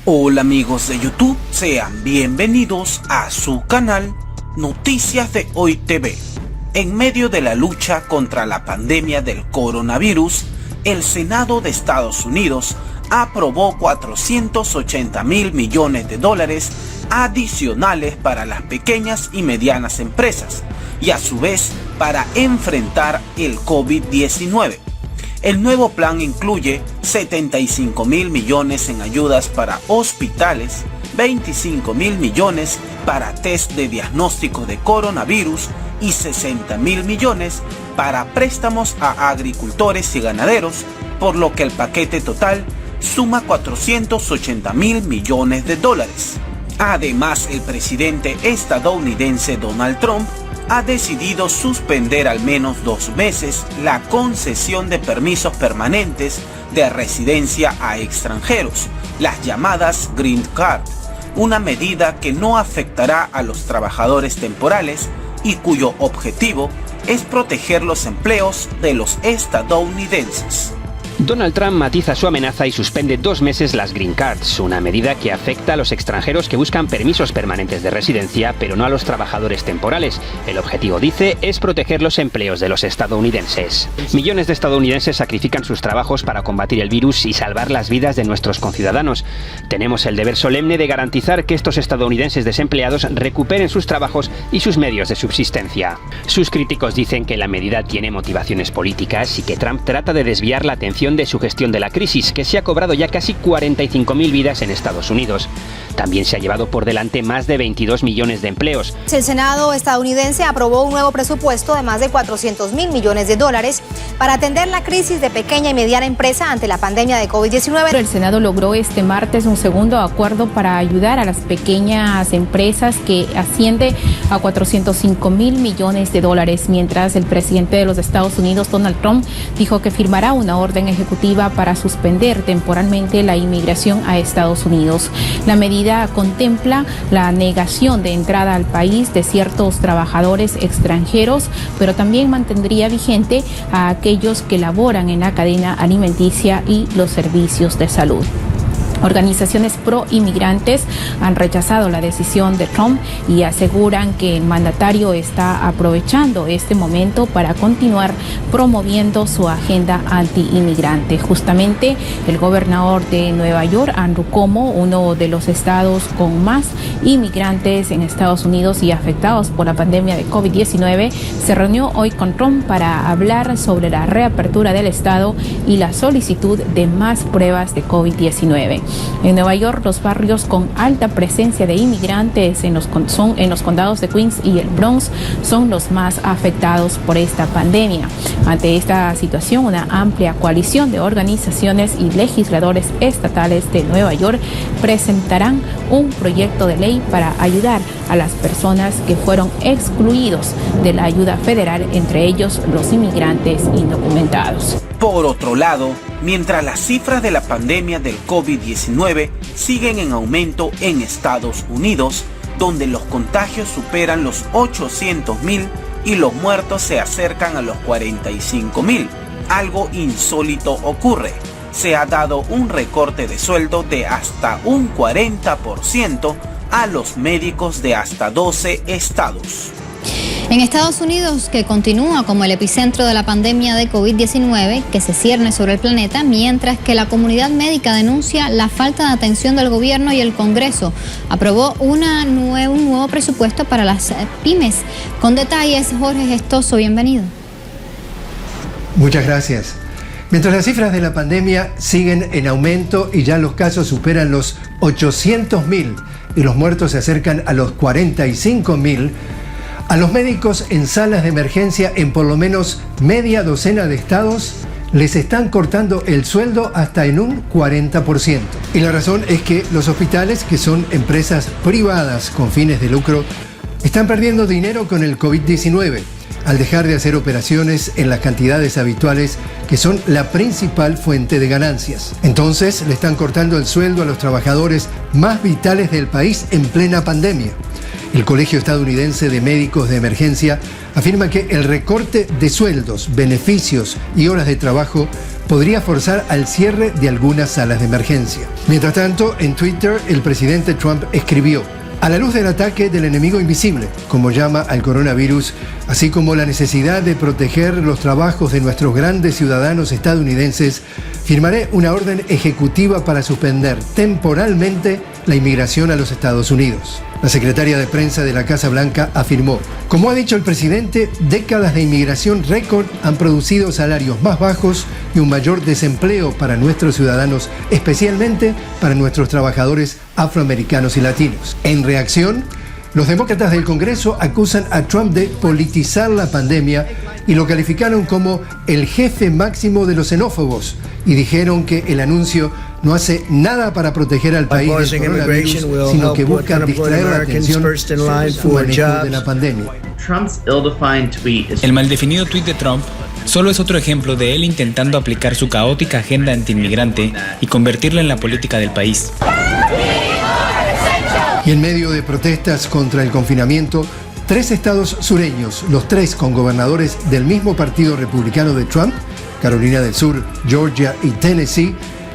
Hola amigos de YouTube, sean bienvenidos a su canal Noticias de Hoy TV. En medio de la lucha contra la pandemia del coronavirus, el Senado de Estados Unidos aprobó 480.000 millones de dólares adicionales para las pequeñas y medianas empresas y a su vez para enfrentar el COVID-19. El nuevo plan incluye 75.000 millones en ayudas para hospitales, 25.000 millones para test de diagnóstico de coronavirus y 60.000 millones para préstamos a agricultores y ganaderos, por lo que el paquete total suma 480.000 millones de dólares. Además, el presidente estadounidense Donald Trump ha decidido suspender al menos 2 meses la concesión de permisos permanentes de residencia a extranjeros, las llamadas Green Card, una medida que no afectará a los trabajadores temporales y cuyo objetivo es proteger los empleos de los estadounidenses. Donald Trump matiza su amenaza y suspende 2 meses las Green Cards, una medida que afecta a los extranjeros que buscan permisos permanentes de residencia, pero no a los trabajadores temporales. El objetivo, dice, es proteger los empleos de los estadounidenses. Millones de estadounidenses sacrifican sus trabajos para combatir el virus y salvar las vidas de nuestros conciudadanos. Tenemos el deber solemne de garantizar que estos estadounidenses desempleados recuperen sus trabajos y sus medios de subsistencia. Sus críticos dicen que la medida tiene motivaciones políticas y que Trump trata de desviar la atención de su gestión de la crisis, que se ha cobrado ya casi 45.000 vidas en Estados Unidos. También se ha llevado por delante más de 22 millones de empleos. El Senado estadounidense aprobó un nuevo presupuesto de más de 400.000 millones de dólares para atender la crisis de pequeña y mediana empresa ante la pandemia de COVID-19. El Senado logró este martes un segundo acuerdo para ayudar a las pequeñas empresas que asciende a 405.000 millones de dólares, mientras el presidente de los Estados Unidos, Donald Trump, dijo que firmará una orden ejecutiva para suspender temporalmente la inmigración a Estados Unidos. La medida contempla la negación de entrada al país de ciertos trabajadores extranjeros, pero también mantendría vigente a aquellos que laboran en la cadena alimenticia y los servicios de salud. Organizaciones pro-inmigrantes han rechazado la decisión de Trump y aseguran que el mandatario está aprovechando este momento para continuar promoviendo su agenda anti-inmigrante. Justamente el gobernador de Nueva York, Andrew Cuomo, uno de los estados con más inmigrantes en Estados Unidos y afectados por la pandemia de COVID-19, se reunió hoy con Trump para hablar sobre la reapertura del estado y la solicitud de más pruebas de COVID-19. En Nueva York, los barrios con alta presencia de inmigrantes en los condados de Queens y el Bronx son los más afectados por esta pandemia. Ante esta situación, una amplia coalición de organizaciones y legisladores estatales de Nueva York presentarán un proyecto de ley para ayudar a las personas que fueron excluidos de la ayuda federal, entre ellos los inmigrantes indocumentados. Por otro lado, mientras las cifras de la pandemia del COVID-19 siguen en aumento en Estados Unidos, donde los contagios superan los 800.000 y los muertos se acercan a los 45.000, algo insólito ocurre. Se ha dado un recorte de sueldo de hasta un 40% a los médicos de hasta 12 estados. En Estados Unidos, que continúa como el epicentro de la pandemia de COVID-19 que se cierne sobre el planeta, mientras que la comunidad médica denuncia la falta de atención del gobierno y el Congreso aprobó un nuevo presupuesto para las pymes. Con detalles, Jorge Gestoso, bienvenido. Muchas gracias. Mientras las cifras de la pandemia siguen en aumento y ya los casos superan los 800.000 y los muertos se acercan a los 45.000, a los médicos en salas de emergencia en por lo menos media docena de estados les están cortando el sueldo hasta en un 40%. Y la razón es que los hospitales, que son empresas privadas con fines de lucro, están perdiendo dinero con el COVID-19 al dejar de hacer operaciones en las cantidades habituales que son la principal fuente de ganancias. Entonces le están cortando el sueldo a los trabajadores más vitales del país en plena pandemia. El Colegio Estadounidense de Médicos de Emergencia afirma que el recorte de sueldos, beneficios y horas de trabajo podría forzar al cierre de algunas salas de emergencia. Mientras tanto, en Twitter, el presidente Trump escribió: a la luz del ataque del enemigo invisible, como llama al coronavirus, así como la necesidad de proteger los trabajos de nuestros grandes ciudadanos estadounidenses, firmaré una orden ejecutiva para suspender temporalmente la inmigración a los Estados Unidos. La secretaria de prensa de la Casa Blanca afirmó: como ha dicho el presidente, décadas de inmigración récord han producido salarios más bajos y un mayor desempleo para nuestros ciudadanos, especialmente para nuestros trabajadores afroamericanos y latinos. En reacción, los demócratas del Congreso acusan a Trump de politizar la pandemia y lo calificaron como el jefe máximo de los xenófobos y dijeron que el anuncio no hace nada para proteger al país del coronavirus, sino que busca distraer la atención sobre su manejo de la pandemia. El maldefinido tuit de Trump solo es otro ejemplo de él intentando aplicar su caótica agenda antiinmigrante y convertirla en la política del país. Y en medio de protestas contra el confinamiento, 3 estados sureños, los 3 con gobernadores del mismo partido republicano de Trump, Carolina del Sur, Georgia y Tennessee,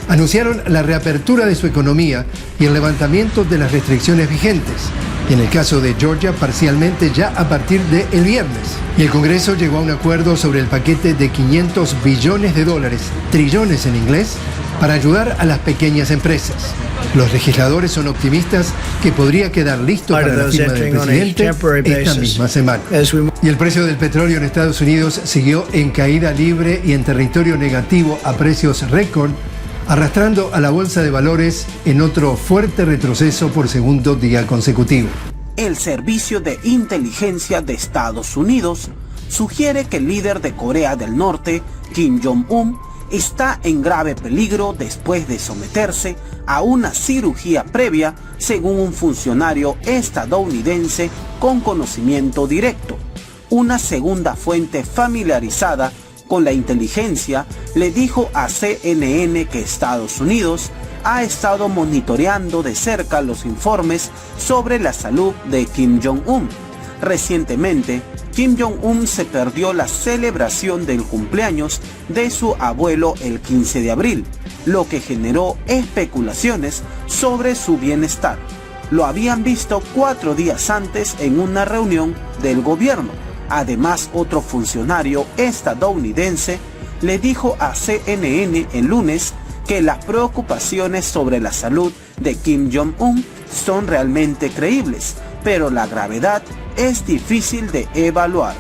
anunciaron la reapertura de su economía y el levantamiento de las restricciones vigentes. Y en el caso de Georgia, parcialmente ya a partir del viernes. Y el Congreso llegó a un acuerdo sobre el paquete de $500 billones, trillones en inglés, para ayudar a las pequeñas empresas. Los legisladores son optimistas que podría quedar listo para la firma del presidente esta misma semana. Y el precio del petróleo en Estados Unidos siguió en caída libre y en territorio negativo a precios récord, arrastrando a la bolsa de valores en otro fuerte retroceso por segundo día consecutivo. El Servicio de Inteligencia de Estados Unidos sugiere que el líder de Corea del Norte, Kim Jong-un, está en grave peligro después de someterse a una cirugía previa, según un funcionario estadounidense con conocimiento directo. Una segunda fuente familiarizada con la inteligencia le dijo a CNN que Estados Unidos ha estado monitoreando de cerca los informes sobre la salud de Kim Jong-un. Recientemente, Kim Jong-un se perdió la celebración del cumpleaños de su abuelo el 15 de abril, lo que generó especulaciones sobre su bienestar. Lo habían visto 4 días antes en una reunión del gobierno. Además, otro funcionario estadounidense le dijo a CNN el lunes que las preocupaciones sobre la salud de Kim Jong-un son realmente creíbles, pero la gravedad es difícil de evaluar.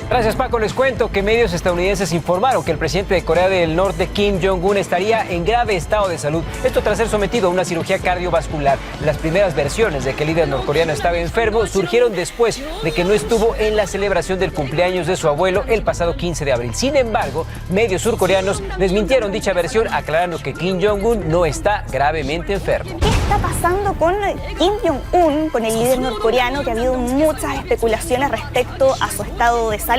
Gracias, Paco. Les cuento que medios estadounidenses informaron que el presidente de Corea del Norte, Kim Jong-un, estaría en grave estado de salud. Esto tras ser sometido a una cirugía cardiovascular. Las primeras versiones de que el líder norcoreano estaba enfermo surgieron después de que no estuvo en la celebración del cumpleaños de su abuelo el pasado 15 de abril. Sin embargo, medios surcoreanos desmintieron dicha versión, aclarando que Kim Jong-un no está gravemente enfermo. ¿Qué está pasando con Kim Jong-un, con el líder norcoreano, que ha habido muchas especulaciones respecto a su estado de salud?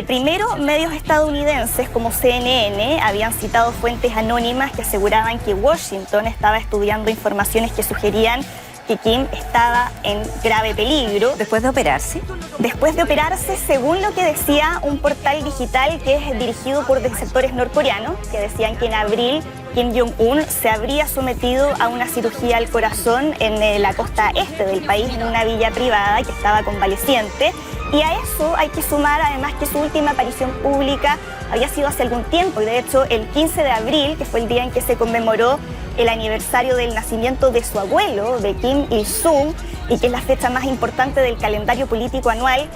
Primero, medios estadounidenses como CNN habían citado fuentes anónimas que aseguraban que Washington estaba estudiando informaciones que sugerían que Kim estaba en grave peligro. ¿Después de operarse? Después de operarse, según lo que decía un portal digital que es dirigido por sectores norcoreanos, que decían que en abril Kim Jong-un se habría sometido a una cirugía al corazón en la costa este del país, en una villa privada, que estaba convaleciente. Y a eso hay que sumar además que su última aparición pública había sido hace algún tiempo, y de hecho el 15 de abril, que fue el día en que se conmemoró el aniversario del nacimiento de su abuelo, de Kim Il-sung, y que es la fecha más importante del calendario político anual,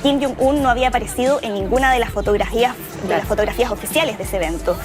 Kim Jong-un no había aparecido en ninguna de las fotografías oficiales de ese evento.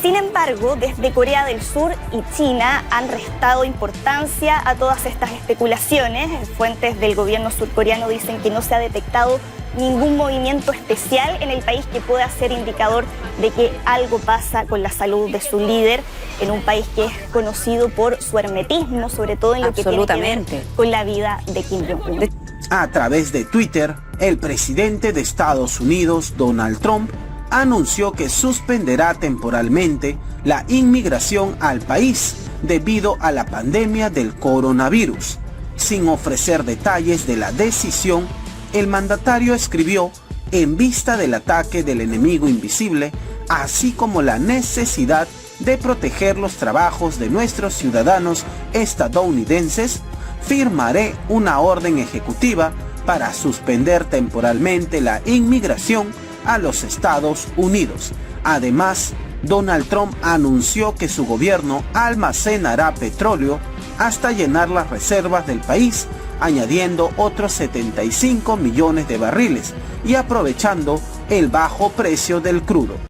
Sin embargo, desde Corea del Sur y China han restado importancia a todas estas especulaciones. Fuentes del gobierno surcoreano dicen que no se ha detectado ningún movimiento especial en el país que pueda ser indicador de que algo pasa con la salud de su líder, en un país que es conocido por su hermetismo, sobre todo en lo que tiene que ver con la vida de Kim Jong-un. A través de Twitter, el presidente de Estados Unidos, Donald Trump, anunció que suspenderá temporalmente la inmigración al país debido a la pandemia del coronavirus. Sin ofrecer detalles de la decisión, el mandatario escribió: en vista del ataque del enemigo invisible, así como la necesidad de proteger los trabajos de nuestros ciudadanos estadounidenses, firmaré una orden ejecutiva para suspender temporalmente la inmigración a los Estados Unidos. Además, Donald Trump anunció que su gobierno almacenará petróleo hasta llenar las reservas del país, añadiendo otros 75 millones de barriles y aprovechando el bajo precio del crudo.